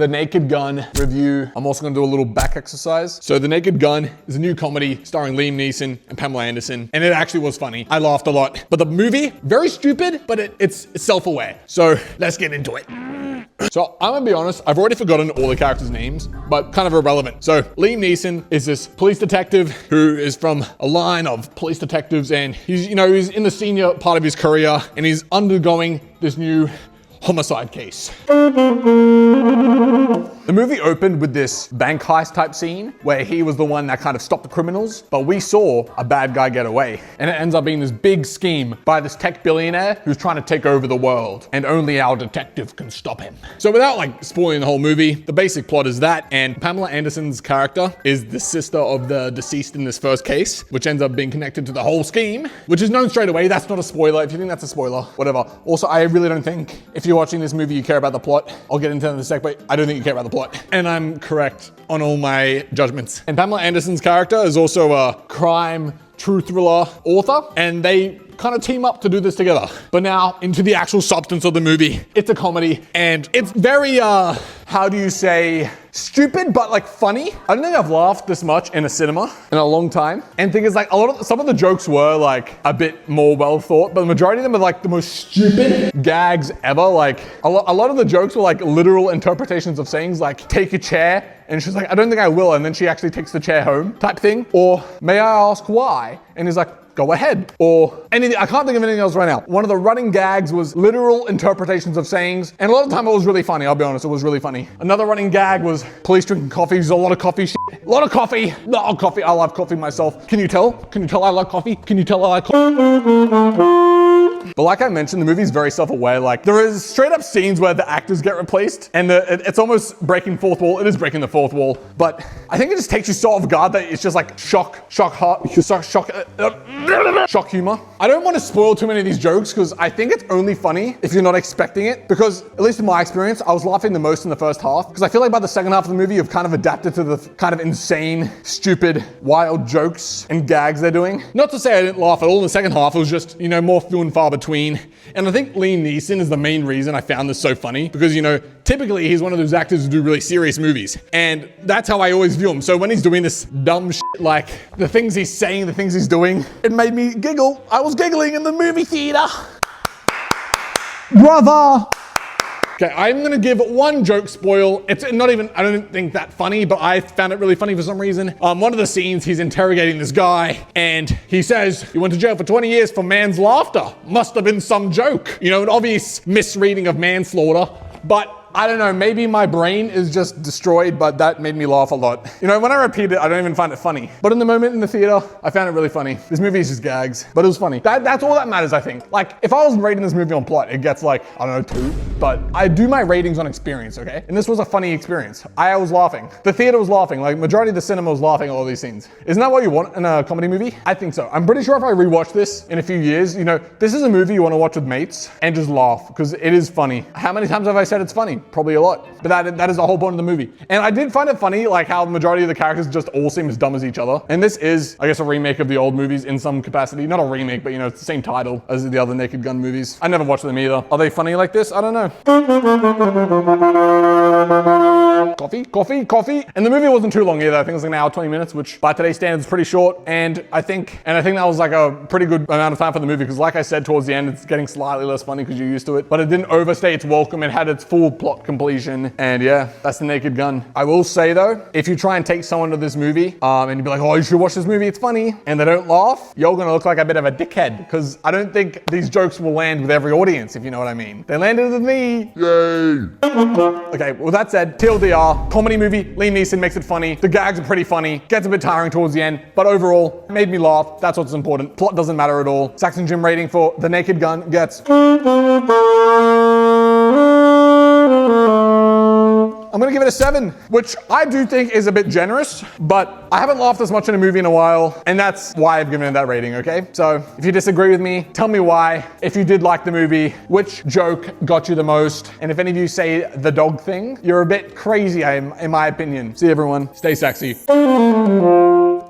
the Naked Gun review. I'm also gonna do a little back exercise. So The Naked Gun is a new comedy starring Liam Neeson and Pamela Anderson, and it actually was funny. I laughed a lot. But the movie, very stupid, but it's self-aware. So let's get into it. So I'm gonna be honest, I've already forgotten all the characters' names, but kind of irrelevant. So Liam Neeson is this police detective who is from a line of police detectives, and he's in the senior part of his career, and he's undergoing this new homicide case. The movie opened with this bank heist type scene where he was the one that kind of stopped the criminals, but we saw a bad guy get away. And it ends up being this big scheme by this tech billionaire who's trying to take over the world, and only our detective can stop him. So without spoiling the whole movie, the basic plot is that, and Pamela Anderson's character is the sister of the deceased in this first case, which ends up being connected to the whole scheme, which is known straight away. That's not a spoiler. If you think that's a spoiler, whatever. Also, I really don't think if you're watching this movie, you care about the plot. I'll get into that in a sec, but I don't think you care about the plot. And I'm correct on all my judgments. And Pamela Anderson's character is also a crime true thriller author, and they kind of team up to do this together. But now into the actual substance of the movie. It's a comedy, and it's very, how do you say, stupid, but funny. I don't think I've laughed this much in a cinema in a long time. And the thing is, some of the jokes were a bit more well thought, but the majority of them are the most stupid gags ever. A lot of the jokes were literal interpretations of sayings, take a chair, and she's like, I don't think I will, and then she actually takes the chair home type thing. Or, may I ask why? And he's like, go ahead. Or anything, I can't think of anything else right now. One of the running gags was literal interpretations of sayings, and a lot of the time it was really funny, I'll be honest, it was really funny. Another running gag was police drinking coffee. There's a lot of coffee shit. A lot of coffee. No, coffee, I love coffee myself. Can you tell? Can you tell I like coffee? Can you tell I like coffee? But like I mentioned, the movie is very self-aware. There is straight up scenes where the actors get replaced, and it's almost breaking fourth wall. It is breaking the fourth wall, but I think it just takes you so off guard that it's just shock humor. I don't want to spoil too many of these jokes because I think it's only funny if you're not expecting it, because at least in my experience, I was laughing the most in the first half, because I feel by the second half of the movie, you've kind of adapted to the kind of insane, stupid, wild jokes and gags they're doing. Not to say I didn't laugh at all in the second half, it was just, more few and far between. And I think Liam Neeson is the main reason I found this so funny, because, typically he's one of those actors who do really serious movies, and that's how I always view him. So when he's doing this dumb shit, the things he's saying, the things he's doing, it made me giggle. I was giggling in the movie theater. Brother. Okay, I'm gonna give one joke spoil. It's not even, I don't think that funny, but I found it really funny for some reason. One of the scenes, he's interrogating this guy, and he says, you went to jail for 20 years for man's laughter. Must have been some joke. An obvious misreading of manslaughter, but I don't know, maybe my brain is just destroyed, but that made me laugh a lot. When I repeat it, I don't even find it funny. But in the moment in the theater, I found it really funny. This movie is just gags, but it was funny. That's all that matters, I think. If I was rating this movie on plot, it gets I don't know, 2. But I do my ratings on experience, okay? And this was a funny experience. I was laughing. The theater was laughing. Majority of the cinema was laughing at all these scenes. Isn't that what you want in a comedy movie? I think so. I'm pretty sure if I rewatch this in a few years, this is a movie you want to watch with mates and just laugh, because it is funny. How many times have I said it's funny? Probably a lot. But that is the whole point of the movie. And I did find it funny, how the majority of the characters just all seem as dumb as each other. And this is, I guess, a remake of the old movies in some capacity. Not a remake, but it's the same title as the other Naked Gun movies. I never watched them either. Are they funny like this? I don't know. Coffee. And the movie wasn't too long either. I think it was an hour, 20 minutes, which by today's standards is pretty short. And I think that was a pretty good amount of time for the movie, because like I said, towards the end, it's getting slightly less funny because you're used to it. But it didn't overstay its welcome. It had its full plot completion. And yeah, that's The Naked Gun. I will say though, if you try and take someone to this movie, and you'd be like, oh, you should watch this movie, it's funny, and they don't laugh, you're gonna look like a bit of a dickhead, because I don't think these jokes will land with every audience, if you know what I mean. They landed with me. Yay. Okay, well that said, TLDR, comedy movie, Liam Neeson makes it funny, the gags are pretty funny, gets a bit tiring towards the end, but overall, it made me laugh, that's what's important. Plot doesn't matter at all. Saxon Jim rating for The Naked Gun gets... I'm gonna give it a 7, which I do think is a bit generous, but I haven't laughed as much in a movie in a while, and that's why I've given it that rating, okay? So if you disagree with me, tell me why. If you did like the movie, which joke got you the most? And if any of you say the dog thing, you're a bit crazy, in my opinion. See everyone, stay sexy.